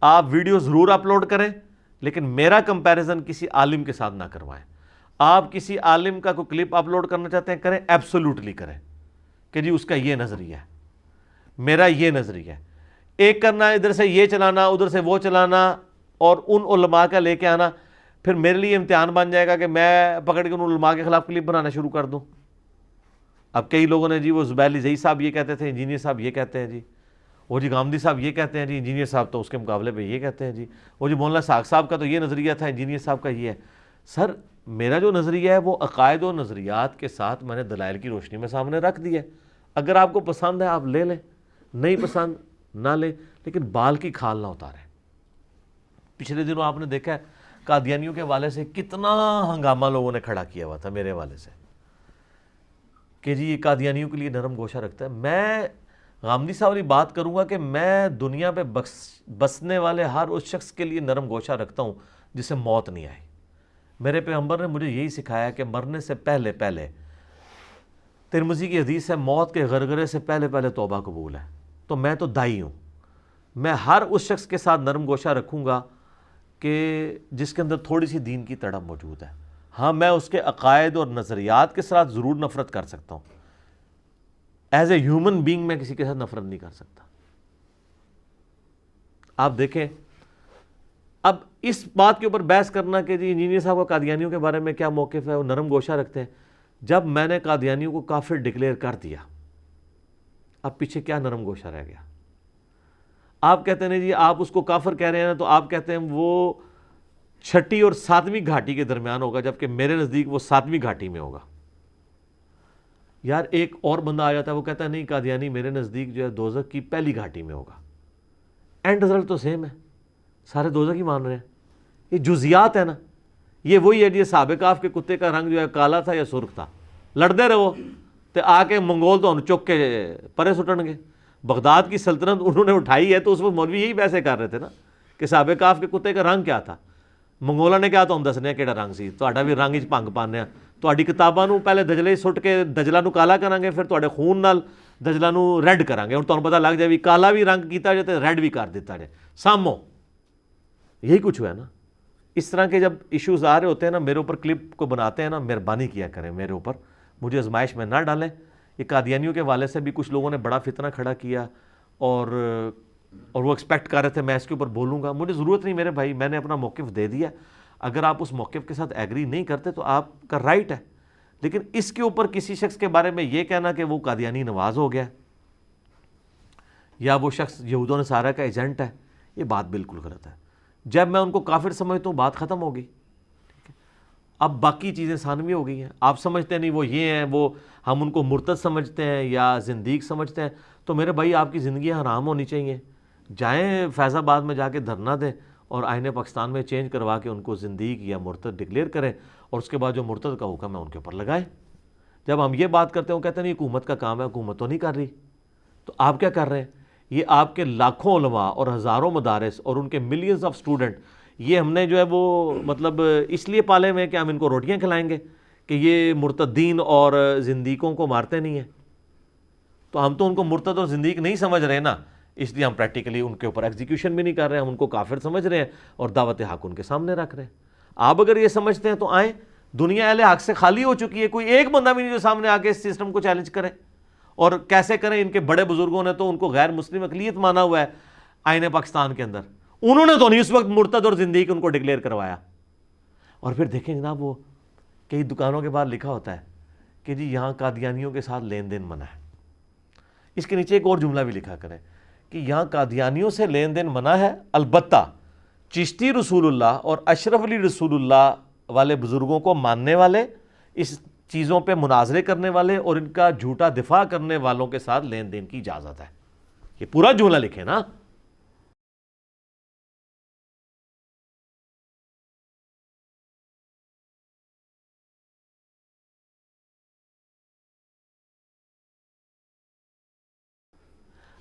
آپ ویڈیو ضرور اپلوڈ کریں لیکن میرا کمپیریزن کسی عالم کے ساتھ نہ کروائیں. آپ کسی عالم کا کوئی کلپ اپلوڈ کرنا چاہتے ہیں کریں, ایبسولوٹلی کریں کہ جی اس کا یہ نظریہ ہے, میرا یہ نظریہ ہے. ایک کرنا ادھر سے یہ چلانا ادھر سے وہ چلانا اور ان علماء کا لے کے آنا, پھر میرے لیے امتحان بن جائے گا کہ میں پکڑ کے ان علماء کے خلاف کلپ بنانا شروع کر دوں. اب کئی لوگوں نے جی وہ زبیر علی زئی صاحب یہ کہتے تھے, انجینئر صاحب یہ کہتے ہیں جی, وہ جی گامدی صاحب یہ کہتے ہیں جی, انجینئر صاحب تو اس کے مقابلے پہ یہ کہتے ہیں جی, وہ جی مولانا ساق صاحب کا تو یہ نظریہ تھا, انجینئر صاحب کا یہ ہے. سر میرا جو نظریہ ہے وہ عقائد و نظریات کے ساتھ میں نے دلائل کی روشنی میں سامنے رکھ دیا ہے. اگر آپ کو پسند ہے آپ لے لیں, نہیں پسند نہ لیں, لیکن بال کی کھال نہ اتاریں. پچھلے دنوں آپ نے دیکھا ہے قادیانیوں کے حوالے سے کتنا ہنگامہ لوگوں نے کھڑا کیا ہوا تھا میرے حوالے سے کہ جی یہ قادیانیوں کے لیے نرم گوشہ رکھتا ہے. میں غامدی صاحب والی بات کروں گا کہ میں دنیا پہ بسنے والے ہر اس شخص کے لیے نرم گوشہ رکھتا ہوں جسے موت نہیں آئی. میرے پیغمبر نے مجھے یہی سکھایا کہ مرنے سے پہلے ترمذی کی حدیث ہے موت کے غرغرے سے پہلے توبہ قبول ہے. تو میں تو دائی ہوں, میں ہر اس شخص کے ساتھ نرم گوشہ رکھوں گا کہ جس کے اندر تھوڑی سی دین کی تڑپ موجود ہے. ہاں میں اس کے عقائد اور نظریات کے ساتھ ضرور نفرت کر سکتا ہوں, ایز اے ہیومن بینگ میں کسی کے ساتھ نفرت نہیں کر سکتا. آپ دیکھیں اب اس بات کے اوپر بحث کرنا کہ جی انجینئر صاحب کا قادیانیوں کے بارے میں کیا موقف ہے, وہ نرم گوشہ رکھتے ہیں. جب میں نے قادیانیوں کو کافر ڈکلیئر کر دیا, اب پیچھے کیا نرم گوشہ رہ گیا؟ آپ کہتے ہیں جی آپ اس کو کافر کہہ رہے ہیں تو آپ کہتے ہیں وہ 6 اور 7ویں گھاٹی کے درمیان ہوگا, جبکہ میرے نزدیک وہ 7ویں گھاٹی میں ہوگا. یار ایک اور بندہ آ جاتا ہے وہ کہتا ہے نہیں قادیانی میرے نزدیک جو ہے دوزخ کی پہلی گھاٹی میں ہوگا. اینڈ رزلٹ تو سیم ہے, سارے دوزخ ہی مان رہے ہیں. یہ جزیات ہے نا, یہ وہی ہے جی صحابہ کہف کے کتے کا رنگ جو ہے کالا تھا یا سرخ تھا, لڑتے رہو تو آ کے منگول تو چک کے پرے سٹن گے. بغداد کی سلطنت انہوں نے اٹھائی ہے تو اس وقت مولوی یہی بحثیں کر رہے تھے نا کہ صحابہ کہف کے کتے کا رنگ کیا تھا. منگولا نے کیا تو ہم دسنے کہڑا رنگ سی, تہاڈا بھی رنگ بھنگ پانے, تہاڈی کتاباں نو پہلے دجلے سٹ کے دجلہ نو کالا کریں گے, پھر تہاڈے خون نال دجلہ نو ریڈ کریں گے. ہن تانوں پتہ لگ جائے بھی کالا بھی رنگ کیتا جائے تے ریڈ بھی کر دیتا جائے سامو. یہی کچھ ہوا ہے نا. اس طرح کے جب ایشوز آ رہے ہوتے ہیں نا, میرے اوپر کلپ کو بناتے ہیں نا, مہربانی کیا کریں میرے اوپر, مجھے آزمائش میں نہ ڈالیں. یہ قادیانیوں کے حوالے سے بھی کچھ لوگوں نے بڑا فتنہ کھڑا کیا اور وہ ایکسپیکٹ کر رہے تھے میں اس کے اوپر بولوں گا. مجھے ضرورت نہیں میرے بھائی, میں نے اپنا موقف دے دیا. اگر آپ اس موقف کے ساتھ ایگری نہیں کرتے تو آپ کا رائٹ ہے, لیکن اس کے اوپر کسی شخص کے بارے میں یہ کہنا کہ وہ قادیانی نواز ہو گیا یا وہ شخص یہود و نصارہ کا ایجنٹ ہے, یہ بات بالکل غلط ہے. جب میں ان کو کافر سمجھتا ہوں بات ختم ہوگی. اب باقی چیزیں ثانوی ہو گئی ہیں. آپ سمجھتے ہیں نہیں وہ یہ ہیں, وہ ہم ان کو مرتد سمجھتے ہیں یا زندیق سمجھتے ہیں, تو میرے بھائی آپ کی زندگیاں حرام ہونی چاہیے. جائیں فیض آباد میں جا کے دھرنا دیں اور آئین پاکستان میں چینج کروا کے ان کو زندیق یا مرتد ڈکلیئر کریں, اور اس کے بعد جو مرتد کا حکم ہے ان کے اوپر لگائیں. جب ہم یہ بات کرتے ہیں وہ کہتے ہیں نہیں حکومت کا کام ہے, حکومت تو نہیں کر رہی, تو آپ کیا کر رہے ہیں؟ یہ آپ کے لاکھوں علماء اور ہزاروں مدارس اور ان کے ملینز آف سٹوڈنٹ, یہ ہم نے جو ہے وہ مطلب اس لیے پالے ہوئے ہیں کہ ہم ان کو روٹیاں کھلائیں گے کہ یہ مرتدین اور زندیقوں کو مارتے نہیں ہیں. تو ہم تو ان کو مرتد اور زندیق نہیں سمجھ رہے نا, اس لیے ہم پریکٹیکلی ان کے اوپر ایگزیکیوشن بھی نہیں کر رہے ہیں, ہم ان کو کافر سمجھ رہے ہیں اور دعوت حق ان کے سامنے رکھ رہے ہیں. آپ اگر یہ سمجھتے ہیں تو آئیں, دنیا اہل حق سے خالی ہو چکی ہے, کوئی ایک بندہ بھی نہیں جو سامنے آ کے اس سسٹم کو چیلنج کرے. اور کیسے کریں؟ ان کے بڑے بزرگوں نے تو ان کو غیر مسلم اقلیت مانا ہوا ہے آئین پاکستان کے اندر, انہوں نے تو نہیں اس وقت مرتد اور زندیق ان کو ڈکلیئر کروایا. اور پھر دیکھیں جناب وہ کئی دکانوں کے بعد لکھا ہوتا ہے کہ جی یہاں قادیانیوں کے ساتھ لین دین منع ہے. اس کے نیچے ایک اور جملہ بھی لکھا کریں کہ یہاں قادیانیوں سے لین دین منع ہے, البتہ چشتی رسول اللہ اور اشرف علی رسول اللہ والے بزرگوں کو ماننے والے, اس چیزوں پہ مناظرے کرنے والے اور ان کا جھوٹا دفاع کرنے والوں کے ساتھ لین دین کی اجازت ہے. یہ پورا جملہ لکھیں نا.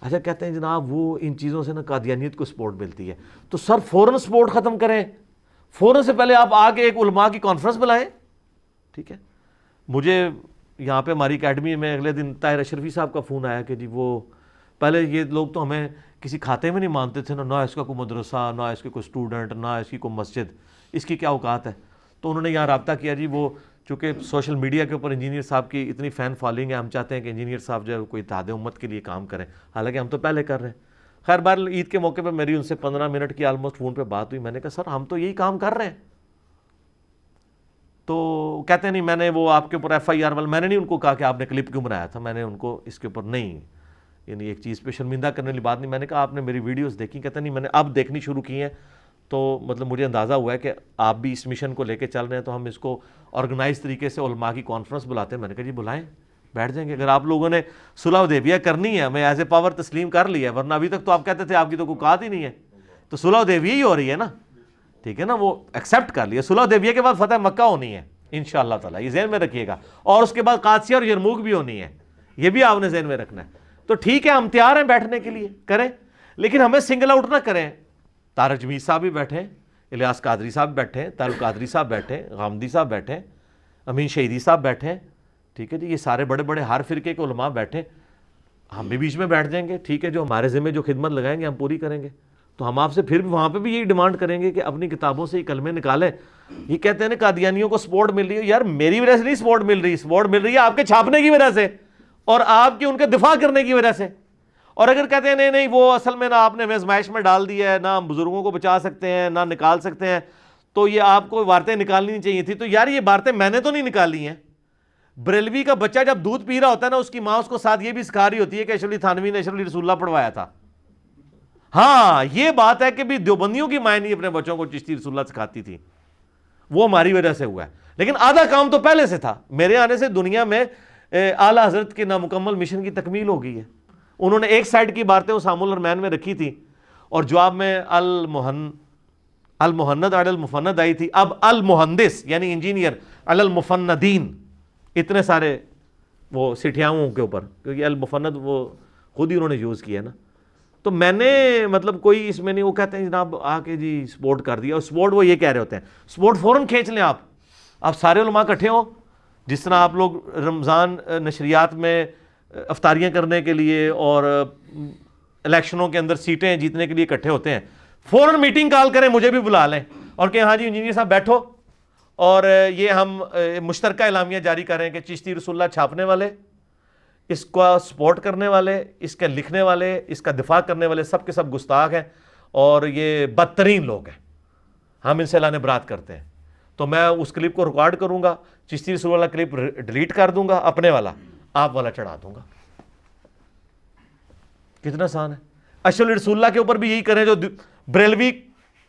اچھا کہتے ہیں جناب وہ ان چیزوں سے نا قادیانیت کو سپورٹ ملتی ہے, تو سر فوراً سپورٹ ختم کریں, فوراً سے پہلے آپ آ کے ایک علماء کی کانفرنس بلائیں. ٹھیک ہے, مجھے یہاں پہ ہماری اکیڈمی میں اگلے دن طاہر اشرفی صاحب کا فون آیا کہ جی وہ پہلے یہ لوگ تو ہمیں کسی کھاتے میں نہیں مانتے تھے، نہ اس کا کوئی مدرسہ، نہ اس کے کوئی اسٹوڈنٹ، نہ اس کی کوئی مسجد، اس کی کیا اوقات ہے. تو انہوں نے یہاں رابطہ کیا جی. وہ چونکہ سوشل میڈیا کے اوپر انجینئر صاحب کی اتنی فین فالوئنگ ہے، ہم چاہتے ہیں کہ انجینئر صاحب جو ہے کوئی اتحاد امت کے لیے کام کریں، حالانکہ ہم تو پہلے کر رہے ہیں. خیر بہر عید کے موقع پہ میری ان سے 15 منٹ کی آلموسٹ فون پہ بات ہوئی. میں نے کہا سر ہم تو یہی کام کر رہے ہیں. تو کہتے ہیں نہیں میں نے وہ آپ کے اوپر FIR والا، میں نے نہیں ان کو کہا کہ آپ نے کلپ کیوں بنایا تھا، میں نے ان کو اس کے اوپر نہیں، یعنی ایک چیز پہ شرمندہ کرنے والی بات نہیں. میں نے کہا آپ نے میری ویڈیوز دیکھی؟ کہتے نہیں میں نے اب دیکھنی شروع کی ہیں، تو مطلب مجھے اندازہ ہوا ہے کہ آپ بھی اس مشن کو لے کے چل رہے ہیں، تو ہم اس کو آرگنائز طریقے سے علماء کی کانفرنس بلاتے ہیں. میں نے کہا جی بلائیں، بیٹھ جائیں گے. اگر آپ لوگوں نے صلح حدیبیہ کرنی ہے، میں ایز اے پاور تسلیم کر لیا ہے، ورنہ ابھی تک تو آپ کہتے تھے آپ کی تو کوئی اوقات ہی نہیں ہے. تو صلح حدیبیہ ہی ہو رہی ہے نا، ٹھیک ہے نا، وہ ایکسیپٹ کر لیا. صلح حدیبیہ کے بعد فتح مکہ ہونی ہے انشاءاللہ تعالیٰ، یہ ذہن میں رکھیے گا. اور اس کے بعد قادسیہ اور یرموک بھی ہونی ہے، یہ بھی آپ نے ذہن میں رکھنا ہے. تو ٹھیک ہے، ہم تیار ہیں بیٹھنے کے لیے، کریں، لیکن ہمیں سنگل آؤٹ نہ کریں. طارق جمیل صاحب بھی بیٹھیں، الیاس قادری صاحب بیٹھیں، طارق قادری صاحب بیٹھیں، غامدی صاحب بیٹھیں، امین شہیدی صاحب بیٹھیں، ٹھیک ہے جی، یہ سارے بڑے بڑے ہر فرقے کے علماء بیٹھیں. ہم بھی بیچ میں بیٹھ جائیں گے، ٹھیک ہے، جو ہمارے ذمہ جو خدمت لگائیں گے ہم پوری کریں گے. تو ہم آپ سے پھر بھی وہاں پہ بھی یہی ڈیمانڈ کریں گے کہ اپنی کتابوں سے یہ کلمے نکالیں. یہ کہتے ہیں نا قادیانیوں کو سپورٹ مل رہی ہے، یار میری وجہ سے نہیں سپورٹ مل رہی، سپورٹ مل رہی ہے آپ کے چھاپنے کی وجہ سے اور آپ کی ان کے دفاع کرنے کی وجہ سے. اور اگر کہتے ہیں نہیں نہیں وہ اصل میں نہ آپ نے آزمائش میں ڈال دی ہے، نہ ہم بزرگوں کو بچا سکتے ہیں، نہ نکال سکتے ہیں، تو یہ آپ کو عبارتیں نکالنی نہیں چاہیے تھی. تو یار یہ عبارتیں میں نے تو نہیں نکالی ہیں. بریلوی کا بچہ جب دودھ پی رہا ہوتا ہے نا، اس کی ماں اس کو ساتھ یہ بھی سکھا رہی ہوتی ہے کہ اشرف علی تھانوی نے اشرف علی رسول اللہ پڑھوایا تھا. ہاں یہ بات ہے کہ بھی دیوبندیوں کی مائیں نہیں اپنے بچوں کو چشتی رسول اللہ سکھاتی تھی، وہ ہماری وجہ سے ہوا ہے. لیکن آدھا کام تو پہلے سے تھا. میرے آنے سے دنیا میں اعلیٰ حضرت کے نامکمل مشن کی تکمیل ہو گئی ہے. انہوں نے ایک سائڈ کی باتیں اسام الرحمین میں رکھی تھی اور جواب میں المہند علی المفند آئی تھی. اب المہندس یعنی انجینئر علی المفندین، اتنے سارے وہ سٹھیاؤں کے اوپر، کیونکہ المفند وہ خود ہی انہوں نے یوز کیا نا. تو میں نے مطلب کوئی اس میں نہیں، وہ کہتے ہیں جناب آ کے جی سپورٹ کر دیا، اور سپورٹ وہ یہ کہہ رہے ہوتے ہیں سپورٹ فوراً کھینچ لیں. آپ سارے علماء اکٹھے ہوں، جس طرح آپ لوگ رمضان نشریات میں افطاریاں کرنے کے لیے اور الیکشنوں کے اندر سیٹیں جیتنے کے لیے اکٹھے ہوتے ہیں، فوراً میٹنگ کال کریں، مجھے بھی بلا لیں اور کہ ہاں جی انجینئر صاحب بیٹھو، اور یہ ہم مشترکہ اعلامیہ جاری کر رہے ہیں کہ چشتی رسول اللہ چھاپنے والے، اس کا سپورٹ کرنے والے، اس کے لکھنے والے، اس کا دفاع کرنے والے سب کے سب گستاخ ہیں اور یہ بدترین لوگ ہیں، ہم ان سے اعلان برات کرتے ہیں. تو میں اس کلپ کو ریکارڈ کروں گا، چشتی رسول اللہ کلپ ڈیلیٹ کر دوں گا، اپنے والا آپ والا چڑھا دوں گا. کتنا آسان ہے. اشرف علی رسول اللہ کے اوپر بھی یہی کریں جو بریلوی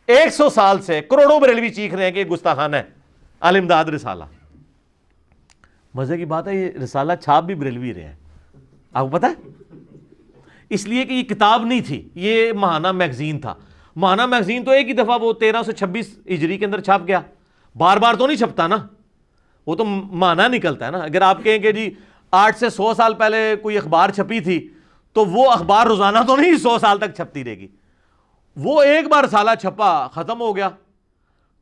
100 سال سے کروڑوں بریلوی چیخ رہے ہیں کہ یہ گستاخانہ ہے. الامداد رسالہ، مزے کی بات ہے یہ رسالہ چھاپ بھی بریلوی رہے ہیں، آپ کو پتہ ہے، اس لیے کہ یہ کتاب نہیں تھی، یہ ماہانہ میگزین تھا. ماہانہ میگزین تو ایک ہی دفعہ وہ 1326 ہجری کے اندر چھپ گیا، بار بار تو نہیں چھپتا نا، وہ تو ماہانہ نکلتا ہے نا. اگر آپ کہیں کہ جی 8 سے 100 سال پہلے کوئی اخبار چھپی تھی تو وہ اخبار روزانہ تو نہیں 100 سال تک چھپتی رہے گی. وہ ایک بار رسالہ چھپا ختم ہو گیا،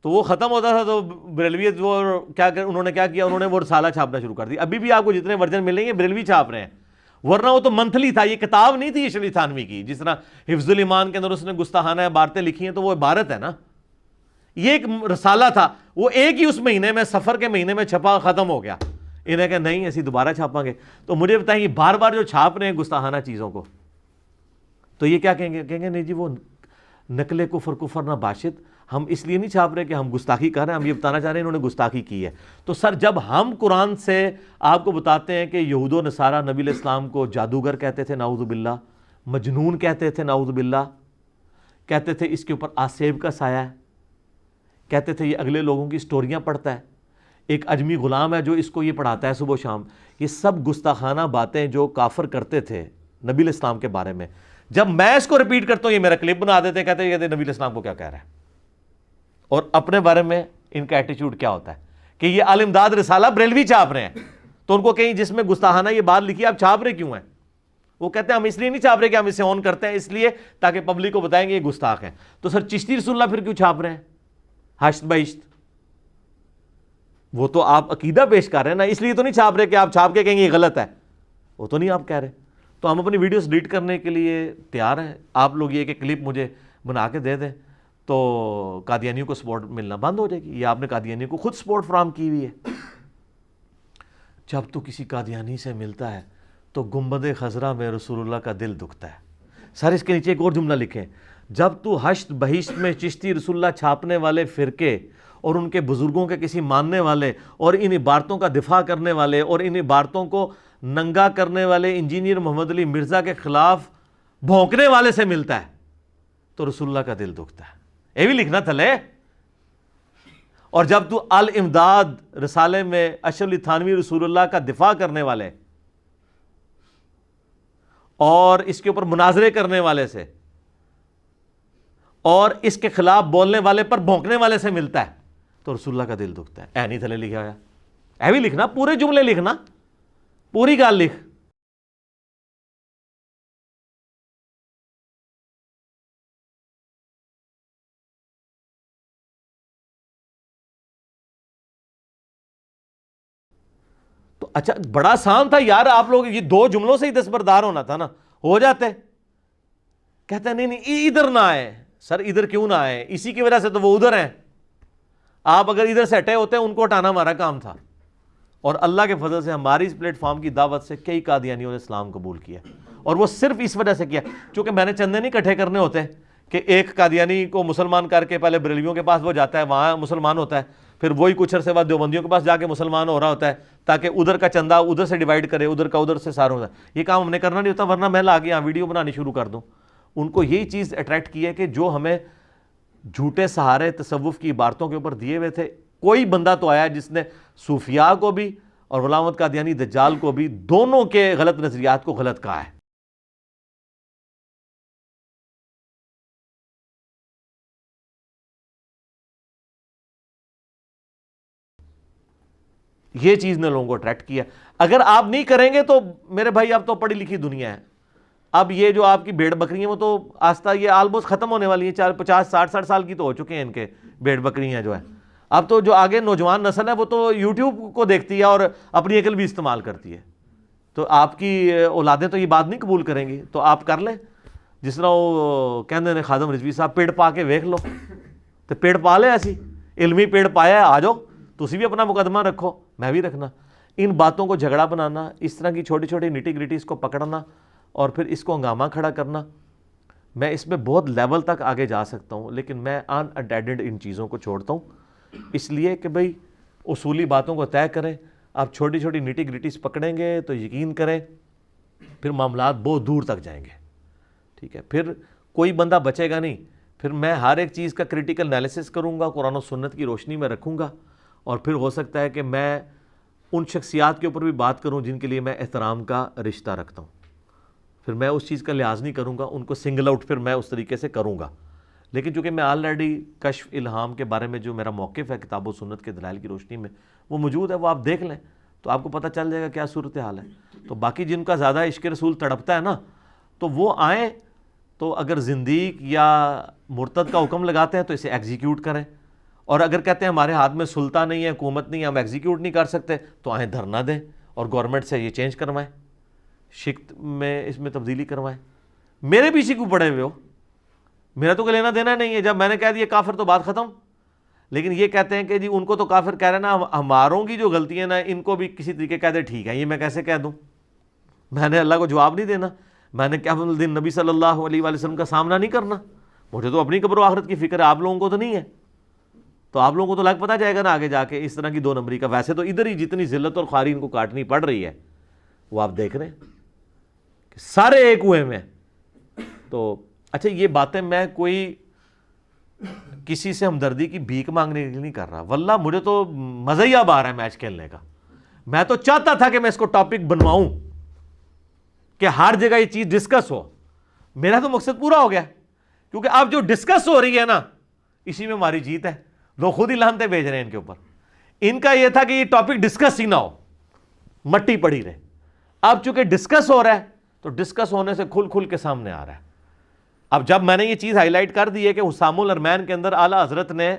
تو وہ ختم ہوتا تھا تو بریلویت وہ انہوں نے کیا کیا، انہوں نے وہ رسالہ چھاپنا شروع کر دیا. ابھی بھی آپ کو جتنے ورژن ملیں گے بریلوی چھاپ رہے ہیں، ورنہ وہ تو منتھلی تھا، یہ کتاب نہیں تھی اشرف علی تھانوی کی. جس طرح حفظ الایمان کے اندر اس نے گستاخانہ عبارتیں لکھی ہیں تو وہ عبارت ہے نا، یہ ایک رسالہ تھا، وہ ایک ہی اس مہینے میں سفر کے مہینے میں چھپا ختم ہو گیا. انہیں کہا نہیں ایسی دوبارہ چھاپاں گے. تو مجھے بتائیں یہ بار بار جو چھاپ رہے ہیں گستاخانہ چیزوں کو، تو یہ کیا کہیں گے؟ کہیں گے نہیں جی وہ نقل کفر نہ باشد، ہم اس لیے نہیں چھاپ رہے کہ ہم گستاخی کر رہے ہیں، ہم یہ بتانا چاہ رہے ہیں انہوں نے گستاخی کی ہے. تو سر جب ہم قرآن سے آپ کو بتاتے ہیں کہ یہود و نصارہ نبی علیہ السلام کو جادوگر کہتے تھے نعوذ باللہ، مجنون کہتے تھے نعوذ باللہ، کہتے تھے اس کے اوپر آسیب کا سایہ ہے، کہتے تھے یہ اگلے لوگوں کی سٹوریاں پڑھتا ہے، ایک اجمی غلام ہے جو اس کو یہ پڑھاتا ہے صبح و شام، یہ سب گستاخانہ باتیں جو کافر کرتے تھے نبی علیہ السلام کے بارے میں. جب میں اس کو ریپیٹ کرتا ہوں یہ میرا کلپ بنا دیتے ہیں، کہتے ہیں نبی علیہ السلام کو کیا کہہ رہا ہے. اور اپنے بارے میں ان کا ایٹیچیوڈ کیا ہوتا ہے کہ یہ الامداد رسالہ بریلوی چھاپ رہے ہیں. تو ان کو کہیں جس میں گستاخانہ یہ بات لکھی آپ چھاپ رہے کیوں ہیں؟ وہ کہتے ہیں ہم اس لیے نہیں چھاپ رہے کہ ہم اسے آن کرتے ہیں، اس لیے تاکہ پبلک کو بتائیں گے یہ گستاخ ہیں. تو سر چشتی رسول اللہ پھر کیوں چھاپ رہے ہیں حشت بہشت؟ وہ تو آپ عقیدہ پیش کر رہے ہیں نا، اس لیے تو نہیں چھاپ رہے کہ آپ چھاپ کے کہیں گے یہ غلط ہے، وہ تو نہیں آپ کہہ رہے. تو ہم اپنی ویڈیوز ڈیلیٹ کرنے کے لیے تیار ہیں. آپ لوگ یہ کہ کلپ مجھے بنا کے دے دیں تو قادیانیوں کو سپورٹ ملنا بند ہو جائے گی. یہ آپ نے قادیانیوں کو خود سپورٹ فراہم کی ہوئی ہے. جب تو کسی قادیانی سے ملتا ہے تو گنبد خضرا میں رسول اللہ کا دل دکھتا ہے. سر اس کے نیچے ایک اور جملہ لکھیں, جب تو حشت بہشت میں چشتی رسول اللہ چھاپنے والے فرقے اور ان کے بزرگوں کے کسی ماننے والے اور ان عبارتوں کا دفاع کرنے والے اور ان عبارتوں کو ننگا کرنے والے انجینئر محمد علی مرزا کے خلاف بھونکنے والے سے ملتا ہے تو رسول اللہ کا دل دکھتا ہے. یہ بھی لکھنا تھلے. اور جب تو الامداد رسالے میں اشرف علی تھانوی رسول اللہ کا دفاع کرنے والے اور اس کے اوپر مناظرے کرنے والے سے اور اس کے خلاف بولنے والے پر بھونکنے والے سے ملتا ہے تو رسول اللہ کا دل دکھتا ہے. اے نہیں تھلے لکھا ہوا, اے بھی لکھنا, پورے جملے لکھنا, پوری گال لکھ. تو اچھا بڑا آسان تھا یار, آپ لوگ یہ 2 جملوں سے ہی دستبردار ہونا تھا نا, ہو جاتے. کہتے ہیں نہیں ادھر نہ آئے. سر ادھر کیوں نہ آئے, اسی کی وجہ سے تو وہ ادھر ہیں. آپ اگر ادھر سے ہٹے ہوتے ان کو ہٹانا ہمارا کام تھا. اور اللہ کے فضل سے ہماری اس پلیٹ فارم کی دعوت سے کئی قادیانیوں نے اسلام قبول کیا, اور وہ صرف اس وجہ سے کیا چونکہ میں نے چندے نہیں اکٹھے کرنے ہوتے کہ ایک قادیانی کو مسلمان کر کے پہلے بریلویوں کے پاس وہ جاتا ہے, وہاں مسلمان ہوتا ہے, پھر وہی کچھ عرصے بعد دیوبندیوں کے پاس جا کے مسلمان ہو رہا ہوتا ہے تاکہ ادھر کا چندہ ادھر سے ڈیوائیڈ کرے, ادھر کا ادھر سے سارا ہوتا ہے. یہ کام ہم نے کرنا نہیں ہوتا, ورنہ میں لا کے یہاں ویڈیو بنانی شروع کر دوں. ان کو یہی چیز اٹریکٹ کی ہے کہ جو ہمیں جھوٹے سہارے تصوف کی عبارتوں کے اوپر دیے ہوئے تھے, کوئی بندہ تو آیا جس نے صوفیاء کو بھی اور غلام احمد قادیانی دجال کو بھی دونوں کے غلط نظریات کو غلط کہا ہے. یہ چیز نے لوگوں کو اٹریکٹ کیا. اگر آپ نہیں کریں گے تو میرے بھائی اب تو پڑھی لکھی دنیا ہے. اب یہ جو آپ کی بھیڑ بکری ہیں وہ تو آستہ یہ آلموسٹ ختم ہونے والی ہیں. 50 60 سال کی تو ہو چکے ہیں ان کے بھیڑ بکریاں جو ہے. اب تو جو آگے نوجوان نسل ہے وہ تو یوٹیوب کو دیکھتی ہے اور اپنی عقل بھی استعمال کرتی ہے. تو آپ کی اولادیں تو یہ بات نہیں قبول کریں گی. تو آپ کر لیں جس طرح وہ کہندے نے خادم رضوی صاحب, پیڑ پا کے ویکھ لو. تو پیڑ پا لے, ایسی علمی پیڑ پایا ہے, آ جاؤ تسی بھی اپنا مقدمہ رکھو, میں بھی رکھنا. ان باتوں کو جھگڑا بنانا, اس طرح کی چھوٹی چھوٹی نٹی گریٹیز کو پکڑنا اور پھر اس کو ہنگامہ کھڑا کرنا, میں اس میں بہت لیول تک آگے جا سکتا ہوں, لیکن میں ان اٹینڈڈ ان چیزوں کو چھوڑتا ہوں اس لیے کہ بھئی اصولی باتوں کو طے کریں. آپ چھوٹی چھوٹی نٹی گریٹیز پکڑیں گے تو یقین کریں پھر معاملات بہت دور تک جائیں گے. ٹھیک ہے, پھر کوئی بندہ بچے گا نہیں. پھر میں ہر ایک چیز کا کریٹیکل انالیسس کروں گا, قرآن و سنت کی روشنی میں رکھوں گا, اور پھر ہو سکتا ہے کہ میں ان شخصیات کے اوپر بھی بات کروں جن کے لیے میں احترام کا رشتہ رکھتا ہوں. پھر میں اس چیز کا لحاظ نہیں کروں گا, ان کو سنگل آؤٹ پھر میں اس طریقے سے کروں گا. لیکن چونکہ میں آلریڈی کشف الہام کے بارے میں جو میرا موقف ہے کتاب و سنت کے دلائل کی روشنی میں وہ موجود ہے, وہ آپ دیکھ لیں تو آپ کو پتہ چل جائے گا کیا صورتحال ہے. تو باقی جن کا زیادہ عشق رسول تڑپتا ہے نا تو وہ آئیں, تو اگر زندیق یا مرتد کا حکم لگاتے ہیں تو اسے ایگزیکیوٹ کریں, اور اگر کہتے ہیں ہمارے ہاتھ میں سلطہ نہیں ہے, حکومت نہیں ہے, ہم ایگزیکیوٹ نہیں کر سکتے, تو آئیں دھرنا دیں اور گورنمنٹ سے یہ چینج کروائیں, شکت میں اس میں تبدیلی کروائیں. میرے پیچھے کیوں پڑے ہوئے ہو, میرا تو کوئی لینا دینا نہیں ہے. جب میں نے کہہ دیا کافر تو بات ختم. لیکن یہ کہتے ہیں کہ جی ان کو تو کافر کہہ رہے ہیں نا, ہماروں کی جو غلطی ہے نا ان کو بھی کسی طریقے کہہ دے, ٹھیک ہے یہ میں کیسے کہہ دوں, میں نے اللہ کو جواب نہیں دینا, میں نے قیامت الدین نبی صلی اللہ علیہ وآلہ وسلم کا سامنا نہیں کرنا. مجھے تو اپنی قبر و آخرت کی فکر ہے, آپ لوگوں کو تو نہیں ہے. تو آپ لوگوں کو تو لگ پتہ جائے گا نا آگے جا کے اس طرح کی 2 نمبری کا. ویسے تو ادھر ہی جتنی ذلت اور خواری ان کو کاٹنی پڑ رہی ہے وہ آپ دیکھ رہے ہیں کہ سارے ایک ہوئے میں. تو اچھا یہ باتیں میں کوئی کسی سے ہمدردی کی بھیک مانگنے کے لیے نہیں کر رہا, واللہ مجھے تو مزہ ہی اب آ رہا ہے میچ کھیلنے کا. میں تو چاہتا تھا کہ میں اس کو ٹاپک بنواؤں کہ ہر جگہ یہ چیز ڈسکس ہو. میرا تو مقصد پورا ہو گیا, کیونکہ اب جو ڈسکس ہو رہی ہے نا اسی میں ہماری جیت ہے. لوگ خود ہی لانتے بھیج رہے ہیں ان کے اوپر. ان کا یہ تھا کہ یہ ٹاپک ڈسکس ہی نہ ہو, مٹی پڑی رہے. اب چونکہ ڈسکس ہو رہا ہے تو ڈسکس ہونے سے کھل کھل کے سامنے آ رہا ہے. اب جب میں نے یہ چیز ہائی لائٹ کر دی ہے کہ حسام الارمین کے اندر اعلیٰ حضرت نے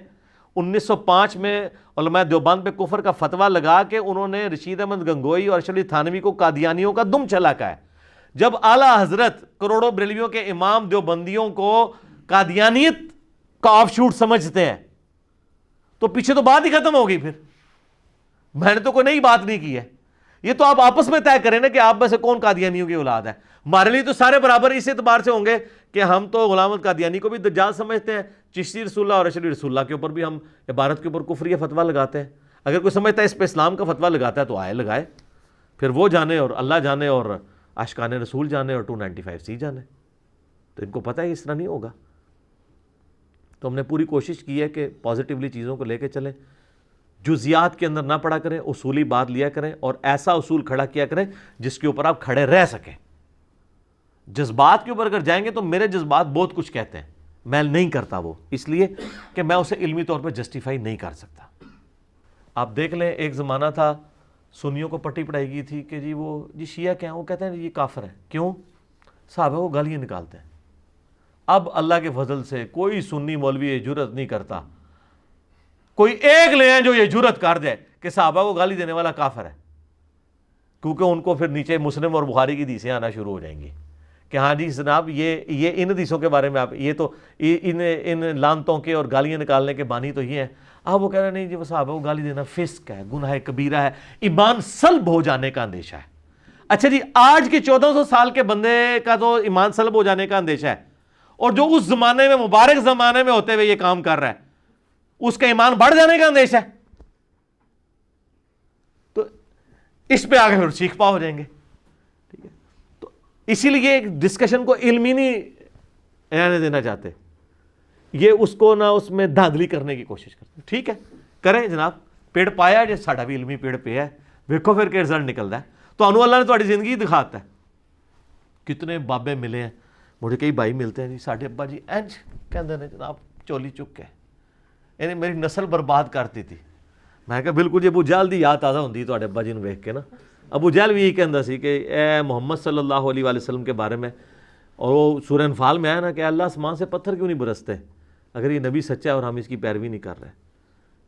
1905 میں علماء دیوبند پہ کفر کا فتویٰ لگا کے انہوں نے رشید احمد گنگوئی اور اشرف علی تھانوی کو قادیانیوں کا دم چلا کا ہے. جب اعلیٰ حضرت کروڑوں بریلویوں کے امام دیوبندیوں کو قادیانیت کا آف شوٹ سمجھتے ہیں تو پیچھے تو بات ہی ختم ہوگی. پھر میں نے تو کوئی نئی بات نہیں کی ہے, یہ تو آپ آپس میں طے کریں نا کہ آپ میں سے کون قادیانیوں کی اولاد ہے. ہمارے لیے تو سارے برابر اس اعتبار سے ہوں گے کہ ہم تو غلام احمد قادیانی کو بھی دجال سمجھتے ہیں, چشتی رسول اللہ اور اشعری رسول اللہ کے اوپر بھی ہم عبارت کے اوپر کفریہ فتویٰ لگاتے ہیں. اگر کوئی سمجھتا ہے اس پہ اسلام کا فتویٰ لگاتا ہے تو آئے لگائے, پھر وہ جانے اور اللہ جانے اور عاشقان رسول جانے اور 295C جانے. تو ان کو پتہ ہے اس طرح نہیں ہوگا. تو ہم نے پوری کوشش کی ہے کہ پازیٹیولی چیزوں کو لے کے چلیں, جزیات کے اندر نہ پڑا کریں, اصولی بات لیا کریں اور ایسا اصول کھڑا کیا کریں جس کے اوپر آپ کھڑے رہ سکیں. جذبات کے اوپر اگر جائیں گے تو میرے جذبات بہت کچھ کہتے ہیں, میں نہیں کرتا وہ, اس لیے کہ میں اسے علمی طور پہ جسٹیفائی نہیں کر سکتا. آپ دیکھ لیں ایک زمانہ تھا سنیوں کو پٹی پڑھائی گئی تھی کہ جی شیعہ کیا ہیں, وہ کہتے ہیں یہ کافر ہیں. کیوں؟ صحابہ کو گالیاں نکالتے ہیں. اب اللہ کے فضل سے کوئی سنی مولوی یہ جرت نہیں کرتا, کوئی ایک لے آئیں جو یہ جرت کر جائے کہ صحابہ کو گالی دینے والا کافر ہے, کیونکہ ان کو پھر نیچے مسلم اور بخاری کی حدیثیں آنا شروع ہو جائیں گی کہ ہاں جی جناب یہ ان حدیثوں کے بارے میں آپ یہ تو ان لانتوں کے اور گالیاں نکالنے کے بانی تو یہ ہیں. اب وہ کہہ رہے نہیں جی وہ صحابہ کو گالی دینا فسق ہے, گناہ کبیرہ ہے, ایمان سلب ہو جانے کا اندیشہ ہے. اچھا جی آج کے 1400 سال کے بندے کا تو ایمان سلب ہو جانے کا اندیشہ ہے, اور جو اس زمانے میں مبارک زمانے میں ہوتے ہوئے یہ کام کر رہا ہے اس کا ایمان بڑھ جانے کا اندیشہ ہے. تو اس پہ آگے پھر سیکھ پا ہو جائیں گے. ٹھیک ہے, تو اسی لیے ڈسکشن کو علمی نہیں رہنے دینا چاہتے, یہ اس کو نہ اس میں دھاندلی کرنے کی کوشش کرتے. ٹھیک ہے کریں جناب, پیڑ پایا جی ساڈا بھی علمی پیڑ پہ ہے, ویکھو پھر کہ رزلٹ نکلتا ہے. تو انو اللہ نے تھوڑی زندگی دکھاتا ہے. کتنے بابے ملے ہیں مجھے, کئی بھائی ملتے ہیں جی ساڈے ابا جی انج کہندے نے جناب چولی چک کے, یعنی میری نسل برباد کرتی تھی. میں کہا بالکل جی ابو جہل دی یاد تازہ ہوندی تواڈے ابا جی نوں ویکھ کے نا. ابو جہل بھی یہی کہندا سی کہ اے محمد صلی اللہ علیہ وآلہ وسلم کے بارے میں, اور وہ سورہ انفال میں آیا نا کہ اللہ آسمان سے پتھر کیوں نہیں برستے اگر یہ نبی سچا ہے اور ہم اس کی پیروی نہیں کر رہے.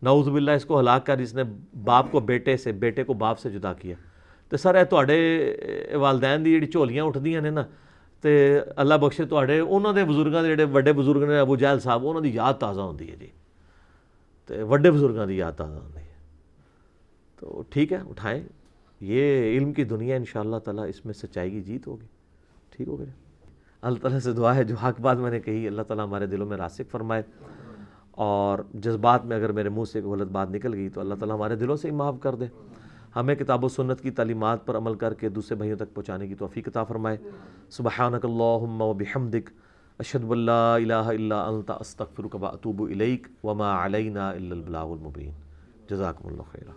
نعوذ باللہ اس کو ہلاک کر جس نے باپ کو بیٹے سے, بیٹے کو باپ سے جدا کیا. تو سر اے تواڈے والدین دی جڑی جھولیاں اٹھدیاں نے نا, تے اللہ بخشے تواڈے انہاں دے بزرگاں دے جڑے وڈے بزرگ نے ابو جہل صاحب, انہاں دی یاد تازہ ہوندی ہے جی, تے وڈے بزرگاں دی یاد تازہ ہوندی ہے. تو ٹھیک ہے اٹھائیں, یہ علم کی دنیا انشاءاللہ تعالیٰ اس میں سچائی کی جیت ہوگی. ٹھیک ہو گیا. اللہ تعالیٰ سے دعا ہے جو حق بات میں نے کہی اللہ تعالیٰ ہمارے دلوں میں راسخ فرمائے, اور جذبات میں اگر میرے منہ سے کوئی غلط بات نکل گئی تو اللہ تعالیٰ ہمارے دلوں سے ہی معاف کر دے. ہمیں کتاب و سنت کی تعلیمات پر عمل کر کے دوسرے بھائیوں تک پہنچانے کی توفیق عطا فرمائے. سبحانک اللہم و بحمدک اشہد ان لا الہ الا انت استغفرک و اتوب الیک وما علینا الا البلاغ المبین. جزاکم اللہ خیرا.